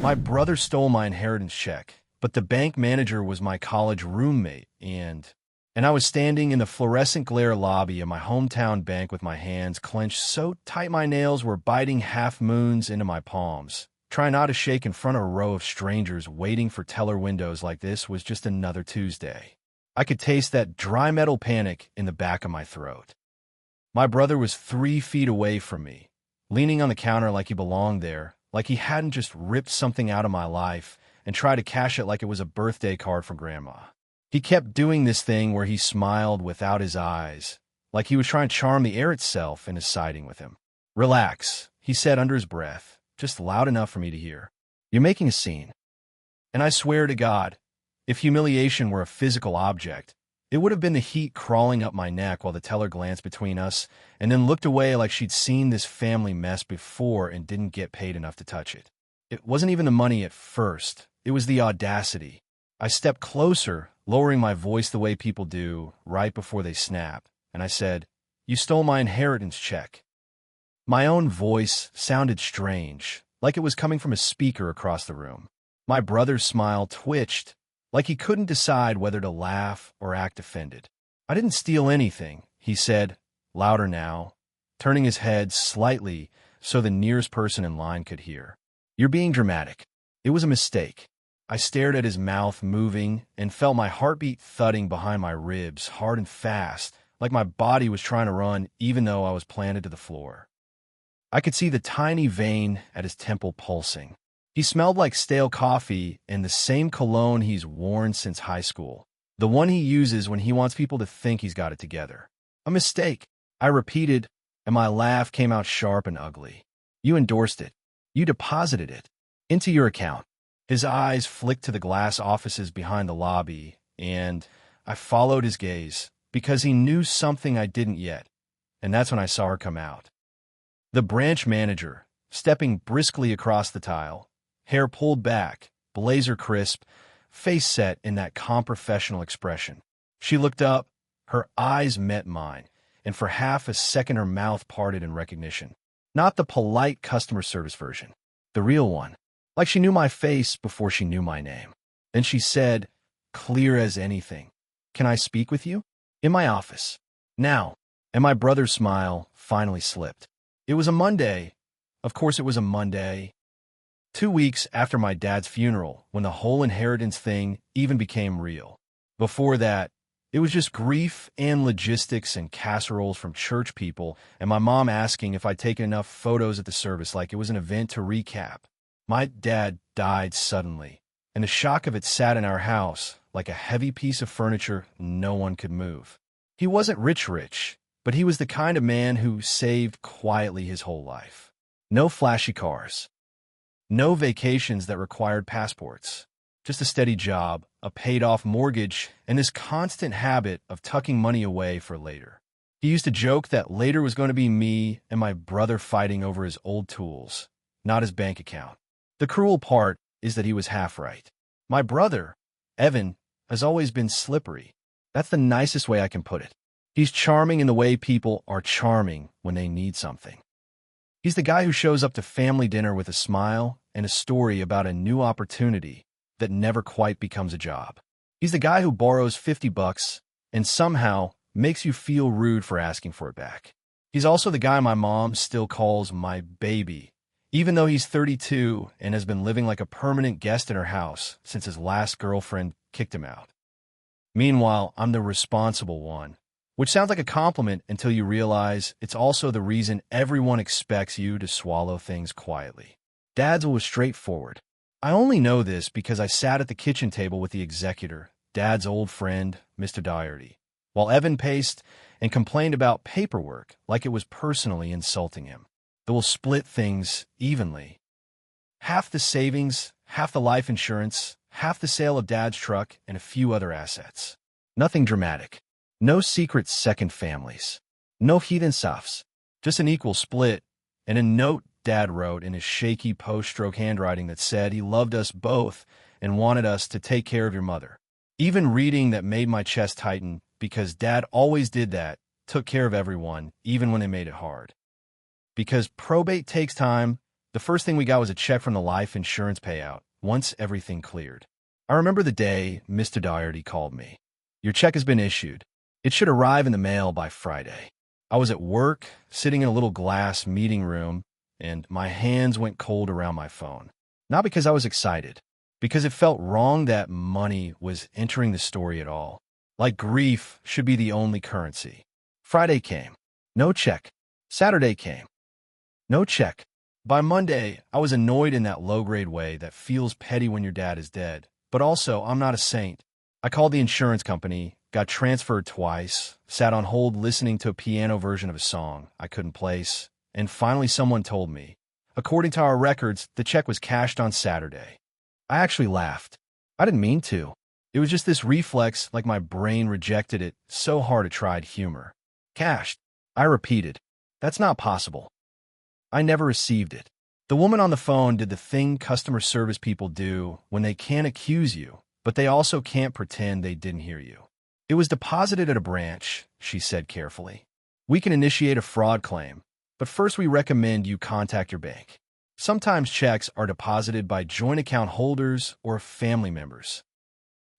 My brother stole my inheritance check, but the bank manager was my college roommate, and I was standing in the fluorescent glare lobby of my hometown bank with my hands clenched so tight my nails were biting half-moons into my palms. Trying not to shake in front of a row of strangers waiting for teller windows like this was just another Tuesday. I could taste that dry metal panic in the back of my throat. My brother was 3 feet away from me, leaning on the counter like he belonged there, like he hadn't just ripped something out of my life and tried to cash it like it was a birthday card from Grandma. He kept doing this thing where he smiled without his eyes, like he was trying to charm the air itself into siding with him. "Relax," he said under his breath, just loud enough for me to hear. "You're making a scene." And I swear to God, if humiliation were a physical object, it would have been the heat crawling up my neck while the teller glanced between us and then looked away like she'd seen this family mess before and didn't get paid enough to touch it. It wasn't even the money at first. It was the audacity. I stepped closer, lowering my voice the way people do right before they snap, and I said, "You stole my inheritance check." My own voice sounded strange, like it was coming from a speaker across the room. My brother's smile twitched, like he couldn't decide whether to laugh or act offended. "I didn't steal anything," he said, louder now, turning his head slightly so the nearest person in line could hear. "You're being dramatic. It was a mistake." I stared at his mouth moving and felt my heartbeat thudding behind my ribs, hard and fast, like my body was trying to run even though I was planted to the floor. I could see the tiny vein at his temple pulsing. He smelled like stale coffee and the same cologne he's worn since high school, the one he uses when he wants people to think he's got it together. "A mistake," I repeated, and my laugh came out sharp and ugly. "You endorsed it. You deposited it into your account." His eyes flicked to the glass offices behind the lobby, and I followed his gaze because he knew something I didn't yet, and that's when I saw her come out. The branch manager, stepping briskly across the tile, hair pulled back, blazer crisp, face set in that calm professional expression. She looked up, her eyes met mine, and for half a second her mouth parted in recognition. Not the polite customer service version, the real one. Like she knew my face before she knew my name. Then she said, clear as anything, "Can I speak with you?" "In my office." "Now." And my brother's smile finally slipped. It was a Monday. Of course it was a Monday. 2 weeks after my dad's funeral, when the whole inheritance thing even became real. Before that, it was just grief and logistics and casseroles from church people and my mom asking if I'd taken enough photos at the service like it was an event to recap. My dad died suddenly, and the shock of it sat in our house like a heavy piece of furniture no one could move. He wasn't rich, but he was the kind of man who saved quietly his whole life. No flashy cars. No vacations that required passports. Just a steady job, a paid-off mortgage, and this constant habit of tucking money away for later. He used to joke that later was going to be me and my brother fighting over his old tools, not his bank account. The cruel part is that he was half right. My brother, Evan, has always been slippery. That's the nicest way I can put it. He's charming in the way people are charming when they need something. He's the guy who shows up to family dinner with a smile and a story about a new opportunity that never quite becomes a job. He's the guy who borrows $50 and somehow makes you feel rude for asking for it back. He's also the guy my mom still calls my baby, even though he's 32 and has been living like a permanent guest in her house since his last girlfriend kicked him out. Meanwhile, I'm the responsible one, which sounds like a compliment until you realize it's also the reason everyone expects you to swallow things quietly. Dad's was straightforward. I only know this because I sat at the kitchen table with the executor, Dad's old friend, Mr. Doherty, while Evan paced and complained about paperwork like it was personally insulting him. That will split things evenly. Half the savings, half the life insurance, half the sale of Dad's truck, and a few other assets. Nothing dramatic. No secret second families. No heathen softs. Just an equal split, and a note Dad wrote in his shaky post-stroke handwriting that said he loved us both and wanted us to take care of your mother. Even reading that made my chest tighten because Dad always did that, took care of everyone, even when they made it hard. Because probate takes time, The first thing we got was a check from the life insurance payout, once everything cleared. I remember the day Mr. Doherty called me. Your check has been issued. It should arrive in the mail by Friday. I was at work, sitting in a little glass meeting room, and my hands went cold around my phone. Not because I was excited, because it felt wrong that money was entering the story at all. Like grief should be the only currency. Friday came. No check. Saturday came. No check. By Monday, I was annoyed in that low-grade way that feels petty when your dad is dead. But also, I'm not a saint. I called the insurance company, got transferred twice, sat on hold listening to a piano version of a song I couldn't place, and finally someone told me, according to our records, the check was cashed on Saturday. I actually laughed. I didn't mean to. It was just this reflex, like my brain rejected it so hard it tried humor. Cashed. I repeated. That's not possible. I never received it. The woman on the phone did the thing customer service people do when they can't accuse you, but they also can't pretend they didn't hear you. It was deposited at a branch, she said carefully. We can initiate a fraud claim, but first we recommend you contact your bank. Sometimes checks are deposited by joint account holders or family members.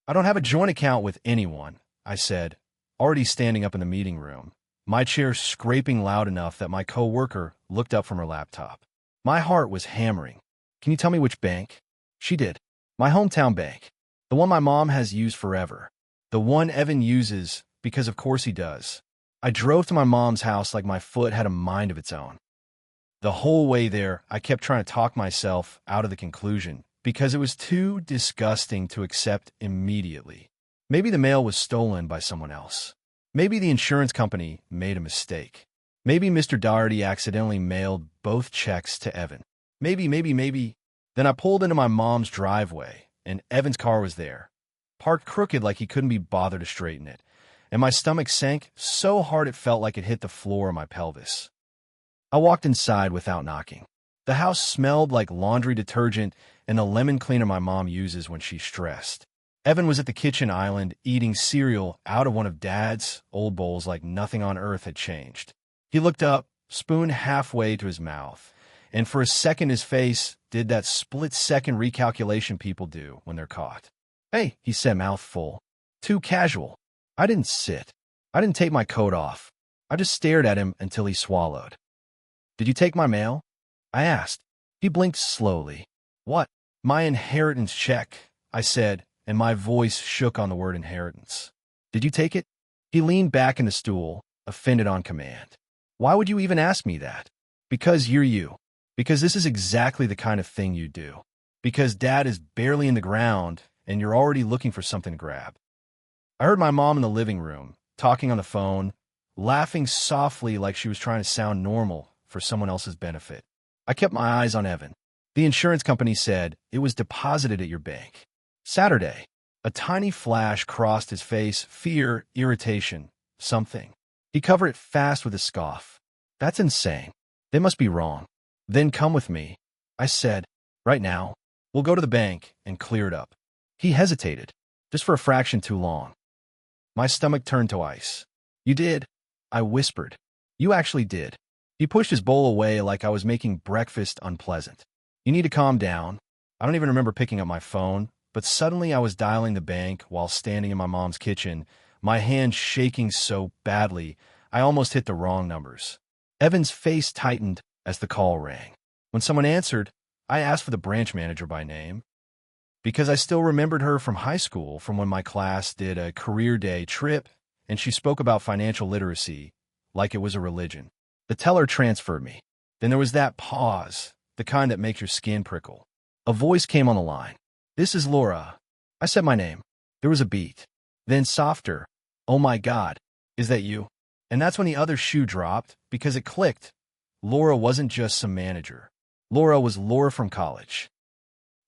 I don't have a joint account with anyone, I said, already standing up in the meeting room, my chair scraping loud enough that my coworker looked up from her laptop. My heart was hammering. Can you tell me which bank? She did. My hometown bank. The one my mom has used forever. The one Evan uses because of course he does. I drove to my mom's house like my foot had a mind of its own. The whole way there, I kept trying to talk myself out of the conclusion because it was too disgusting to accept immediately. Maybe the mail was stolen by someone else. Maybe the insurance company made a mistake. Maybe Mr. Doherty accidentally mailed both checks to Evan. Maybe. Then I pulled into my mom's driveway, and Evan's car was there, parked crooked like he couldn't be bothered to straighten it, and my stomach sank so hard it felt like it hit the floor of my pelvis. I walked inside without knocking. The house smelled like laundry detergent and the lemon cleaner my mom uses when she's stressed. Evan was at the kitchen island eating cereal out of one of Dad's old bowls like nothing on earth had changed. He looked up, spoon halfway to his mouth, and for a second his face did that split-second recalculation people do when they're caught. Hey, he said, mouth full. Too casual. I didn't sit. I didn't take my coat off. I just stared at him until he swallowed. Did you take my mail? I asked. He blinked slowly. What? My inheritance check, I said, and my voice shook on the word inheritance. Did you take it? He leaned back in the stool, offended on command. Why would you even ask me that? Because you're you. Because this is exactly the kind of thing you do. Because Dad is barely in the ground, and you're already looking for something to grab. I heard my mom in the living room, talking on the phone, laughing softly like she was trying to sound normal for someone else's benefit. I kept my eyes on Evan. The insurance company said it was deposited at your bank. Saturday. A tiny flash crossed his face, fear, irritation, something. He covered it fast with a scoff. That's insane. They must be wrong. Then come with me, I said. Right now. We'll go to the bank and clear it up. He hesitated, just for a fraction too long. My stomach turned to ice. You did, I whispered. You actually did. He pushed his bowl away like I was making breakfast unpleasant. You need to calm down. I don't even remember picking up my phone, but suddenly I was dialing the bank while standing in my mom's kitchen, my hand shaking so badly I almost hit the wrong numbers. Evan's face tightened as the call rang. When someone answered, I asked for the branch manager by name, because I still remembered her from high school, from when my class did a career day trip, and she spoke about financial literacy like it was a religion. The teller transferred me. Then there was that pause, the kind that makes your skin prickle. A voice came on the line. This is Laura. I said my name. There was a beat. Then softer. Oh my God. Is that you? And that's when the other shoe dropped, because it clicked. Laura wasn't just some manager. Laura was Laura from college.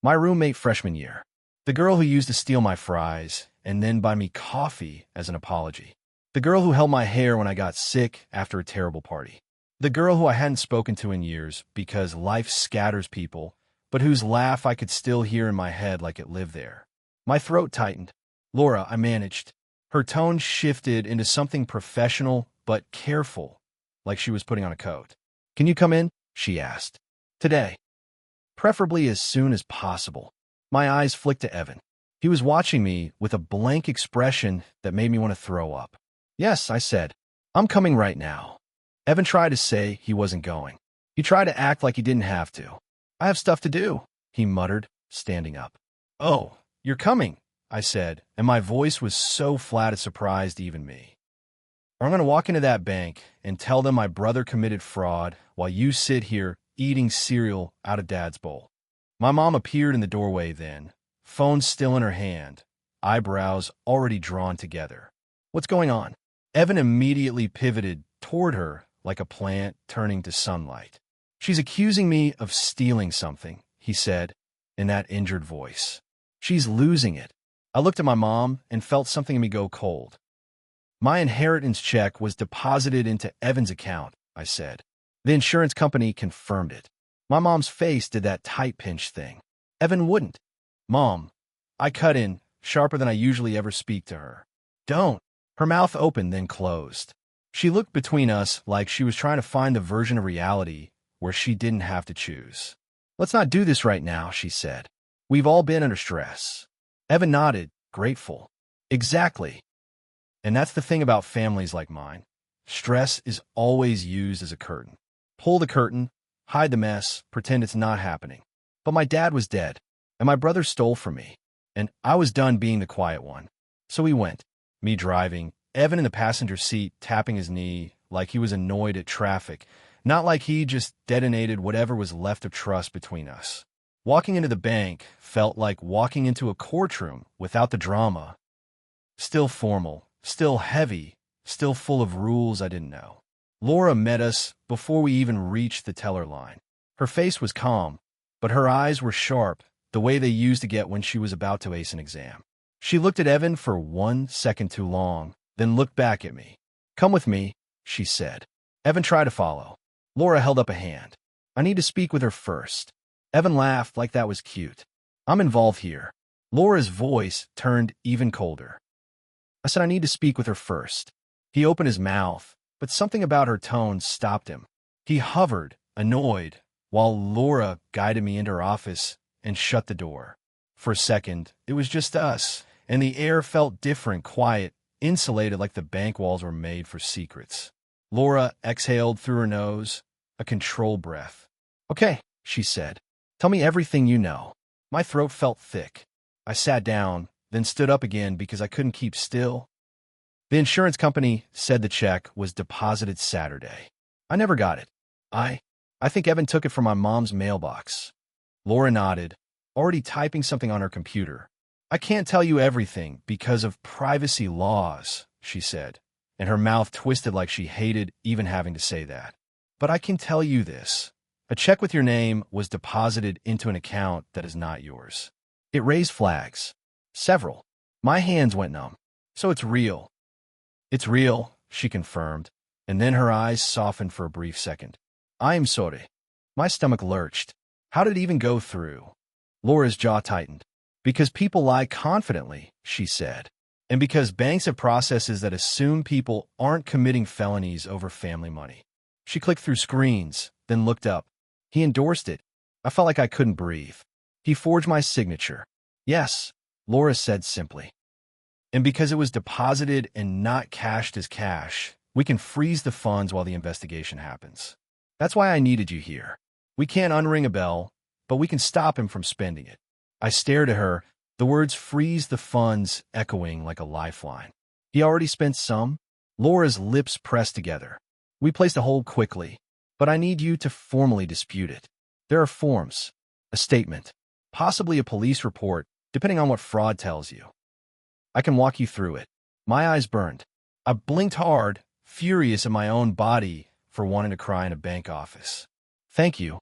My roommate freshman year. The girl who used to steal my fries and then buy me coffee as an apology. The girl who held my hair when I got sick after a terrible party. The girl who I hadn't spoken to in years because life scatters people, but whose laugh I could still hear in my head like it lived there. My throat tightened. Laura, I managed. Her tone shifted into something professional but careful, like she was putting on a coat. Can you come in? She asked. Today. preferably as soon as possible. My eyes flicked to Evan. He was watching me with a blank expression that made me want to throw up. Yes, I said. I'm coming right now. Evan tried to say he wasn't going. He tried to act like he didn't have to. I have stuff to do, he muttered, standing up. Oh, you're coming, I said, and my voice was so flat it surprised even me. I'm going to walk into that bank and tell them my brother committed fraud while you sit here eating cereal out of Dad's bowl. My mom appeared in the doorway then, phone still in her hand, eyebrows already drawn together. What's going on? Evan immediately pivoted toward her like a plant turning to sunlight. She's accusing me of stealing something, he said in that injured voice. She's losing it. I looked at my mom and felt something in me go cold. My inheritance check was deposited into Evan's account, I said. The insurance company confirmed it. My mom's face did that tight pinch thing. Evan wouldn't. Mom, I cut in, sharper than I usually ever speak to her. Don't. Her mouth opened, then closed. She looked between us like she was trying to find the version of reality where she didn't have to choose. Let's not do this right now, she said. We've all been under stress. Evan nodded, grateful. Exactly. And that's the thing about families like mine. Stress is always used as a curtain. Pull the curtain, hide the mess, pretend it's not happening. But my dad was dead, and my brother stole from me, and I was done being the quiet one. So we went, me driving, Evan in the passenger seat tapping his knee like he was annoyed at traffic, not like he just detonated whatever was left of trust between us. Walking into the bank felt like walking into a courtroom without the drama. Still formal, still heavy, still full of rules I didn't know. Laura met us before we even reached the teller line. Her face was calm, but her eyes were sharp, the way they used to get when she was about to ace an exam. She looked at Evan for 1 second too long, then looked back at me. Come with me, she said. Evan tried to follow. Laura held up a hand. I need to speak with her first. Evan laughed like that was cute. I'm involved here. Laura's voice turned even colder. I said I need to speak with her first. He opened his mouth, but something about her tone stopped him. He hovered, annoyed, while Laura guided me into her office and shut the door. For a second, it was just us, and the air felt different, quiet, insulated like the bank walls were made for secrets. Laura exhaled through her nose, a controlled breath. Okay, she said. Tell me everything you know. My throat felt thick. I sat down, then stood up again because I couldn't keep still. The insurance company said the check was deposited Saturday. I never got it. I think Evan took it from my mom's mailbox. Laura nodded, already typing something on her computer. I can't tell you everything because of privacy laws, she said, and her mouth twisted like she hated even having to say that. But I can tell you this. A check with your name was deposited into an account that is not yours. It raised flags. Several. My hands went numb. So it's real. It's real, she confirmed, and then her eyes softened for a brief second. I am sorry. My stomach lurched. How did it even go through? Laura's jaw tightened. Because people lie confidently, she said. And because banks have processes that assume people aren't committing felonies over family money. She clicked through screens, then looked up. He endorsed it. I felt like I couldn't breathe. He forged my signature. Yes, Laura said simply. And because it was deposited and not cashed as cash, we can freeze the funds while the investigation happens. That's why I needed you here. We can't unring a bell, but we can stop him from spending it. I stared at her, the words freeze the funds echoing like a lifeline. He already spent some? Laura's lips pressed together. We placed a hold quickly, but I need you to formally dispute it. There are forms, a statement, possibly a police report, depending on what fraud tells you. I can walk you through it. My eyes burned. I blinked hard, furious at my own body for wanting to cry in a bank office. Thank you,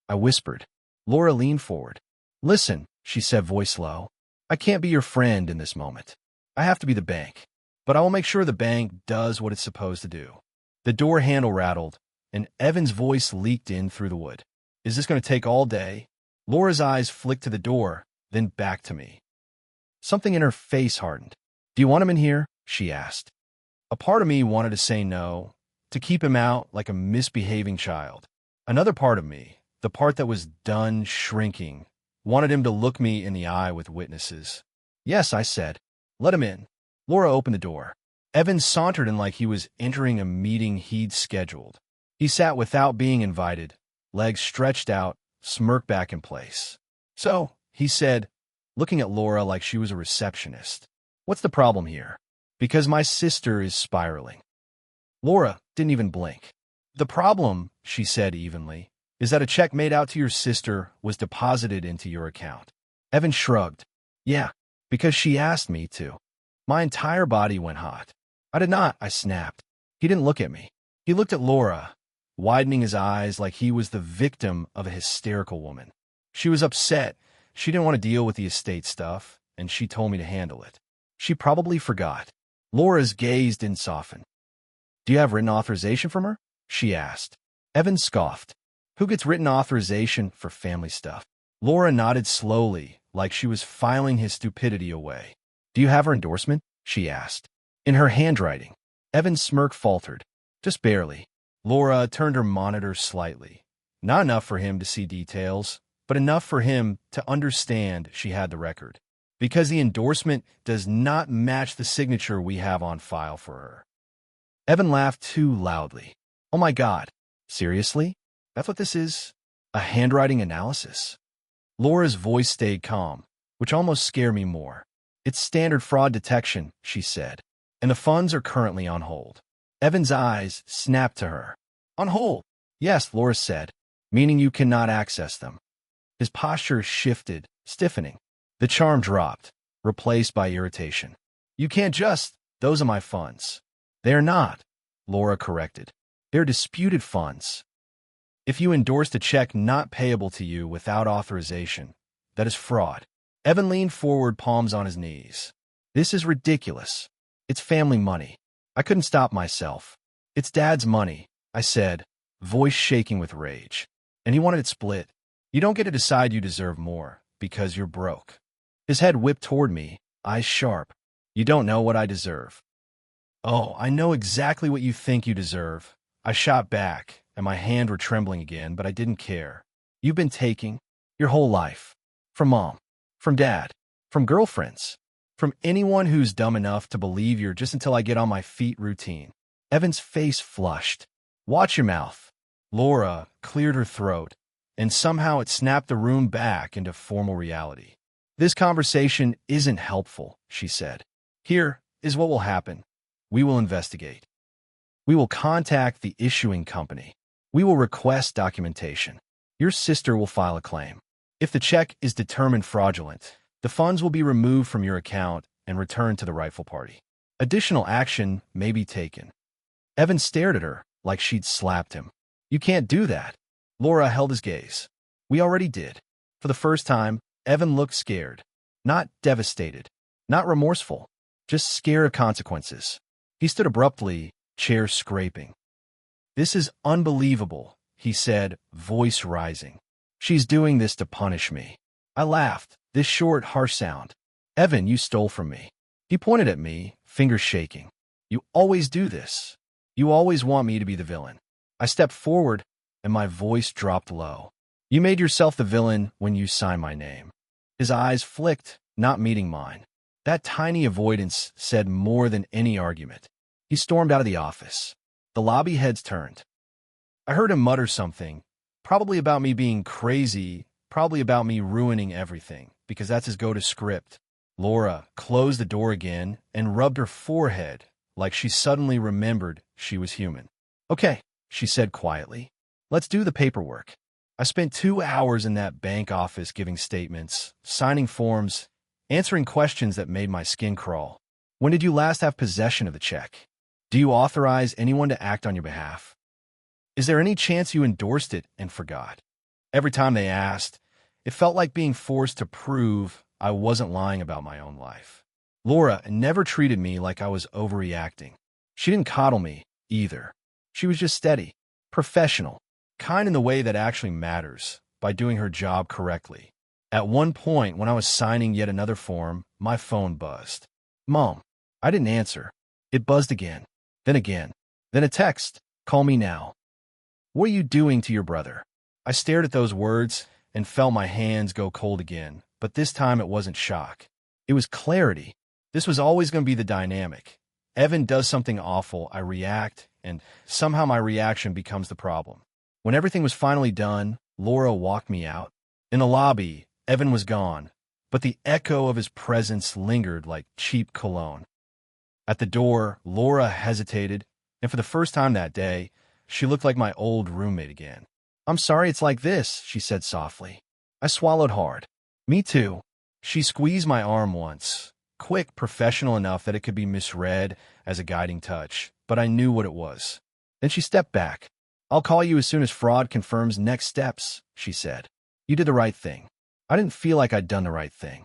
I whispered. Laura leaned forward. Listen, she said, voice low. I can't be your friend in this moment. I have to be the bank. But I will make sure the bank does what it's supposed to do. The door handle rattled, and Evan's voice leaked in through the wood. Is this going to take all day? Laura's eyes flicked to the door, then back to me. Something in her face hardened. Do you want him in here? She asked. A part of me wanted to say no, to keep him out like a misbehaving child. Another part of me, the part that was done shrinking, wanted him to look me in the eye with witnesses. Yes, I said. Let him in. Laura opened the door. Evan sauntered in like he was entering a meeting he'd scheduled. He sat without being invited, legs stretched out, smirk back in place. So, he said, looking at Laura like she was a receptionist, what's the problem here? Because my sister is spiraling. Laura didn't even blink. The problem, she said evenly, is that a check made out to your sister was deposited into your account. Evan shrugged. Yeah, because she asked me to. My entire body went hot. I did not, I snapped. He didn't look at me. He looked at Laura, widening his eyes like he was the victim of a hysterical woman. She was upset. She didn't want to deal with the estate stuff, and she told me to handle it. She probably forgot. Laura's gaze didn't soften. Do you have written authorization from her? She asked. Evan scoffed. Who gets written authorization for family stuff? Laura nodded slowly, like she was filing his stupidity away. Do you have her endorsement? She asked. In her handwriting. Evan's smirk faltered. Just barely. Laura turned her monitor slightly. Not enough for him to see details, but enough for him to understand she had the record. Because the endorsement does not match the signature we have on file for her. Evan laughed too loudly. Oh my God. Seriously? That's what this is? A handwriting analysis? Laura's voice stayed calm, which almost scared me more. It's standard fraud detection, she said, and the funds are currently on hold. Evan's eyes snapped to her. On hold? Yes, Laura said, meaning you cannot access them. His posture shifted, stiffening. The charm dropped, replaced by irritation. You can't just, those are my funds. They are not, Laura corrected. They're disputed funds. If you endorsed a check not payable to you without authorization, that is fraud. Evan leaned forward, palms on his knees. This is ridiculous. It's family money. I couldn't stop myself. It's Dad's money, I said, voice shaking with rage. And he wanted it split. You don't get to decide you deserve more, because you're broke. His head whipped toward me, eyes sharp. You don't know what I deserve. Oh, I know exactly what you think you deserve. I shot back, and my hands were trembling again, but I didn't care. You've been taking your whole life. From Mom, from Dad, from girlfriends, from anyone who's dumb enough to believe you're just until I get on my feet routine. Evan's face flushed. Watch your mouth. Laura cleared her throat, and somehow it snapped the room back into formal reality. This conversation isn't helpful, she said. Here is what will happen. We will investigate. We will contact the issuing company. We will request documentation. Your sister will file a claim. If the check is determined fraudulent, the funds will be removed from your account and returned to the rightful party. Additional action may be taken. Evan stared at her like she'd slapped him. You can't do that. Laura held his gaze. We already did. For the first time, Evan looked scared. Not devastated. Not remorseful. Just scared of consequences. He stood abruptly, chair scraping. This is unbelievable, he said, voice rising. She's doing this to punish me. I laughed, this short, harsh sound. Evan, you stole from me. He pointed at me, fingers shaking. You always do this. You always want me to be the villain. I stepped forward, and my voice dropped low. You made yourself the villain when you signed my name. His eyes flicked, not meeting mine. That tiny avoidance said more than any argument. He stormed out of the office. The lobby heads turned. I heard him mutter something, probably about me being crazy, probably about me ruining everything, because that's his go-to script. Laura closed the door again and rubbed her forehead like she suddenly remembered she was human. Okay, she said quietly. Let's do the paperwork. I spent 2 hours in that bank office giving statements, signing forms, answering questions that made my skin crawl. When did you last have possession of the check? Do you authorize anyone to act on your behalf? Is there any chance you endorsed it and forgot? Every time they asked, it felt like being forced to prove I wasn't lying about my own life. Laura never treated me like I was overreacting. She didn't coddle me, either. She was just steady, professional, kind in the way that actually matters, by doing her job correctly. At one point, when I was signing yet another form, my phone buzzed. Mom. I didn't answer. It buzzed again, then a text. Call me now. What are you doing to your brother? I stared at those words and felt my hands go cold again, but this time it wasn't shock. It was clarity. This was always going to be the dynamic. Evan does something awful, I react, and somehow my reaction becomes the problem. When everything was finally done, Laura walked me out. In the lobby, Evan was gone, but the echo of his presence lingered like cheap cologne. At the door, Laura hesitated, and for the first time that day, she looked like my old roommate again. "I'm sorry it's like this," she said softly. I swallowed hard. "Me too." She squeezed my arm once, quick, professional enough that it could be misread as a guiding touch, but I knew what it was. Then she stepped back. "I'll call you as soon as fraud confirms next steps," she said. "You did the right thing." I didn't feel like I'd done the right thing.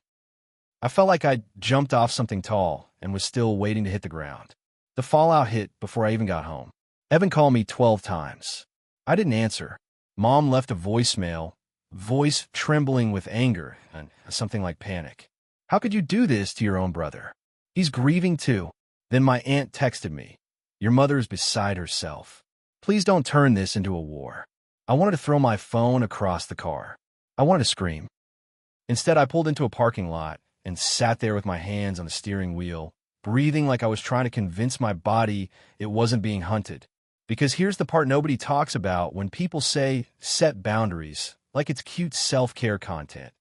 I felt like I'd jumped off something tall and was still waiting to hit the ground. The fallout hit before I even got home. Evan called me 12 times. I didn't answer. Mom left a voicemail, voice trembling with anger and something like panic. "How could you do this to your own brother? He's grieving too." Then my aunt texted me, "Your mother's beside herself. Please don't turn this into a war." I wanted to throw my phone across the car. I wanted to scream. Instead, I pulled into a parking lot and sat there with my hands on the steering wheel, breathing like I was trying to convince my body it wasn't being hunted. Because here's the part nobody talks about when people say set boundaries, like it's cute self-care content.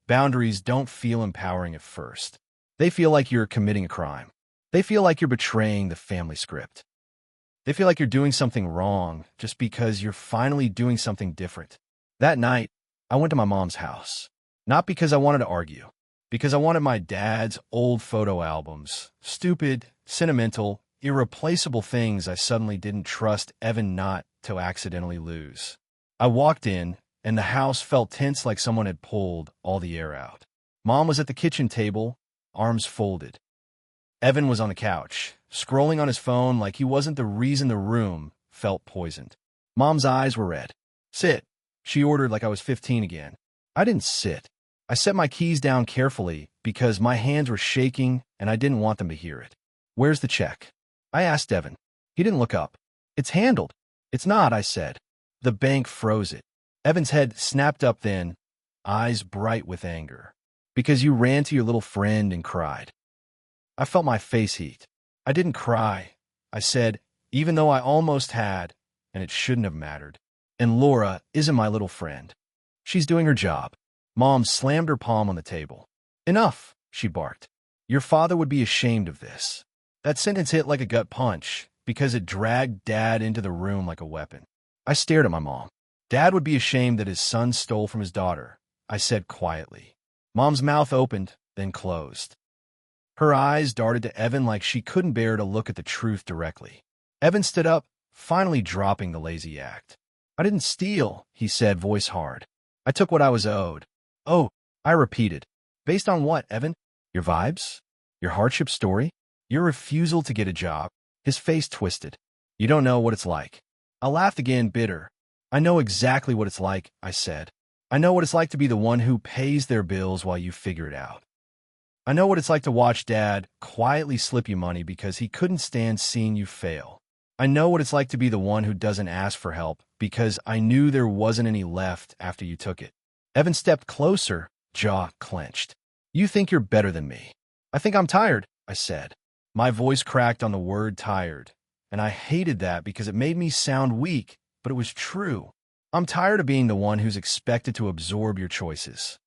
Boundaries don't feel empowering at first. They feel like you're committing a crime. They feel like you're betraying the family script. They feel like you're doing something wrong just because you're finally doing something different. That night, I went to my mom's house. Not because I wanted to argue, because I wanted my dad's old photo albums, stupid, sentimental, irreplaceable things I suddenly didn't trust Evan not to accidentally lose. I walked in, and the house felt tense like someone had pulled all the air out. Mom was at the kitchen table, arms folded. Evan was on the couch, scrolling on his phone like he wasn't the reason the room felt poisoned. Mom's eyes were red. "Sit," she ordered like I was 15 again. I didn't sit. I set my keys down carefully because my hands were shaking and I didn't want them to hear it. "Where's the check?" I asked Evan. He didn't look up. "It's handled." "It's not," I said. "The bank froze it." Evan's head snapped up then, eyes bright with anger. "Because you ran to your little friend and cried." I felt my face heat. "I didn't cry," I said, even though I almost had, and it shouldn't have mattered. "And Laura isn't my little friend. She's doing her job." Mom slammed her palm on the table. "Enough," she barked. "Your father would be ashamed of this." That sentence hit like a gut punch because it dragged Dad into the room like a weapon. I stared at my mom. "Dad would be ashamed that his son stole from his daughter," I said quietly. Mom's mouth opened, then closed. Her eyes darted to Evan like she couldn't bear to look at the truth directly. Evan stood up, finally dropping the lazy act. "I didn't steal," he said, voice hard. "I took what I was owed." "Oh," I repeated. "Based on what, Evan? Your vibes? Your hardship story? Your refusal to get a job?" His face twisted. "You don't know what it's like." I laughed again, bitter. "I know exactly what it's like," I said. "I know what it's like to be the one who pays their bills while you figure it out. I know what it's like to watch Dad quietly slip you money because he couldn't stand seeing you fail. I know what it's like to be the one who doesn't ask for help because I knew there wasn't any left after you took it." Evan stepped closer, jaw clenched. "You think you're better than me." "I think I'm tired," I said. My voice cracked on the word tired, and I hated that because it made me sound weak, but it was true. I'm tired of being the one who's expected to absorb your choices.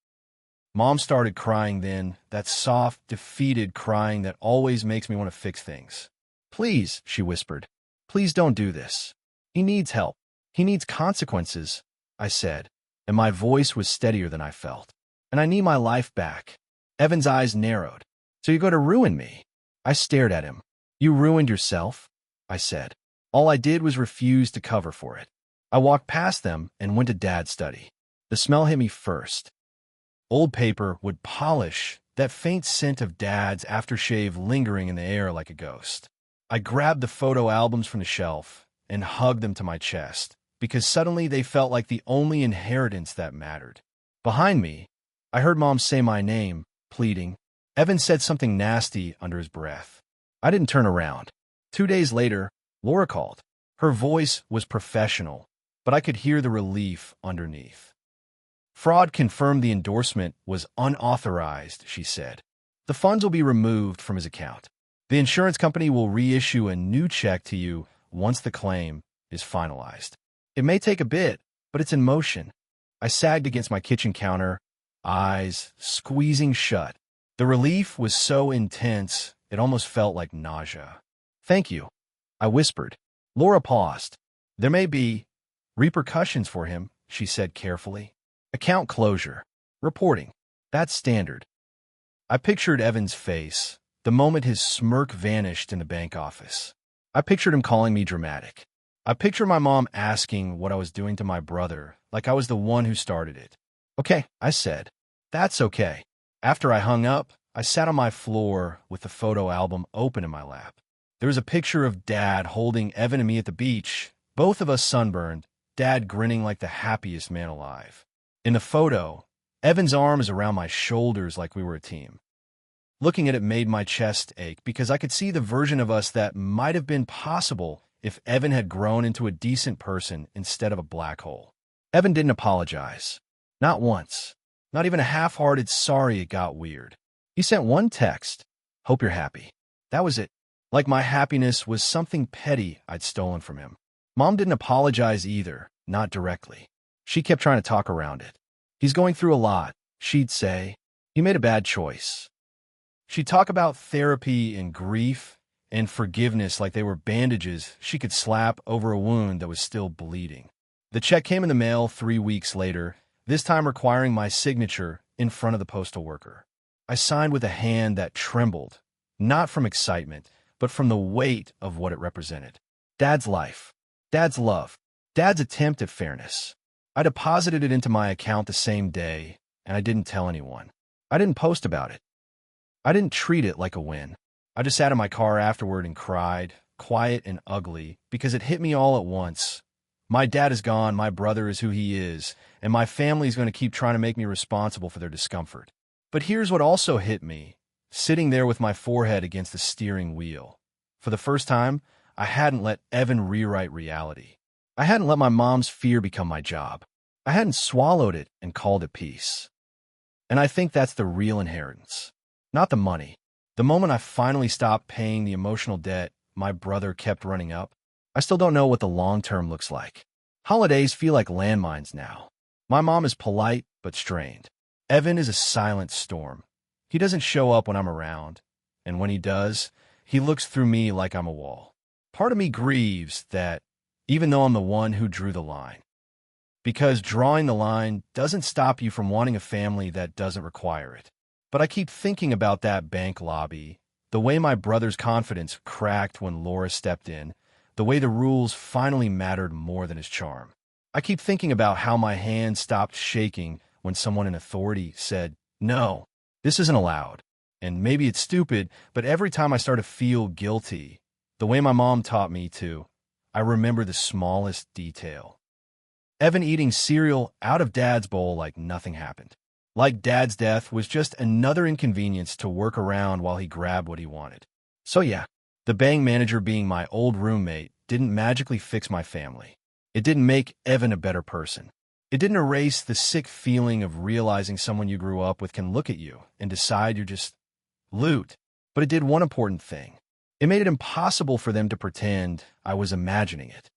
Mom started crying then, that soft, defeated crying that always makes me want to fix things. "Please," she whispered, "please don't do this. He needs help. He needs consequences," I said, and my voice was steadier than I felt. "And I need my life back." Evan's eyes narrowed. "So you're going to ruin me?" I stared at him. "You ruined yourself," I said. All I did was refuse to cover for it. I walked past them and went to Dad's study. The smell hit me first. Old paper would polish, that faint scent of Dad's aftershave lingering in the air like a ghost. I grabbed the photo albums from the shelf and hugged them to my chest, because suddenly they felt like the only inheritance that mattered. Behind me, I heard Mom say my name, pleading. Evan said something nasty under his breath. I didn't turn around. 2 days later, Laura called. Her voice was professional, but I could hear the relief underneath. Fraud confirmed the endorsement was unauthorized, she said. The funds will be removed from his account. The insurance company will reissue a new check to you once the claim is finalized. It may take a bit, but it's in motion. I sagged against my kitchen counter, eyes squeezing shut. The relief was so intense, it almost felt like nausea. Thank you, I whispered. Laura paused. There may be repercussions for him, she said carefully. Account closure. Reporting. That's standard. I pictured Evan's face, the moment his smirk vanished in the bank office. I pictured him calling me dramatic. I pictured my mom asking what I was doing to my brother, like I was the one who started it. Okay, I said. That's okay. After I hung up, I sat on my floor with the photo album open in my lap. There was a picture of Dad holding Evan and me at the beach, both of us sunburned, Dad grinning like the happiest man alive. In the photo, Evan's arm is around my shoulders like we were a team. Looking at it made my chest ache because I could see the version of us that might have been possible if Evan had grown into a decent person instead of a black hole. Evan didn't apologize. Not once. Not even a half-hearted sorry it got weird. He sent one text, "Hope you're happy." That was it. Like my happiness was something petty I'd stolen from him. Mom didn't apologize either, not directly. She kept trying to talk around it. He's going through a lot, she'd say. He made a bad choice. She'd talk about therapy and grief and forgiveness like they were bandages she could slap over a wound that was still bleeding. The check came in the mail 3 weeks later, this time requiring my signature in front of the postal worker. I signed with a hand that trembled, not from excitement, but from the weight of what it represented. Dad's life, Dad's love, Dad's attempt at fairness. I deposited it into my account the same day, and I didn't tell anyone. I didn't post about it. I didn't treat it like a win. I just sat in my car afterward and cried, quiet and ugly, because it hit me all at once. My dad is gone, my brother is who he is, and my family's going to keep trying to make me responsible for their discomfort. But here's what also hit me, sitting there with my forehead against the steering wheel. For the first time, I hadn't let Evan rewrite reality. I hadn't let my mom's fear become my job. I hadn't swallowed it and called it peace. And I think that's the real inheritance. Not the money. The moment I finally stopped paying the emotional debt my brother kept running up, I still don't know what the long term looks like. Holidays feel like landmines now. My mom is polite but strained. Evan is a silent storm. He doesn't show up when I'm around, and when he does, he looks through me like I'm a wall. Part of me grieves that, even though I'm the one who drew the line. Because drawing the line doesn't stop you from wanting a family that doesn't require it. But I keep thinking about that bank lobby, the way my brother's confidence cracked when Laura stepped in, the way the rules finally mattered more than his charm. I keep thinking about how my hand stopped shaking when someone in authority said, "No, this isn't allowed." And maybe it's stupid, but every time I start to feel guilty, the way my mom taught me to, I remember the smallest detail. Evan eating cereal out of Dad's bowl like nothing happened. Like Dad's death was just another inconvenience to work around while he grabbed what he wanted. So yeah, the bank manager being my old roommate didn't magically fix my family. It didn't make Evan a better person. It didn't erase the sick feeling of realizing someone you grew up with can look at you and decide you're just loot. But it did one important thing. It made it impossible for them to pretend I was imagining it.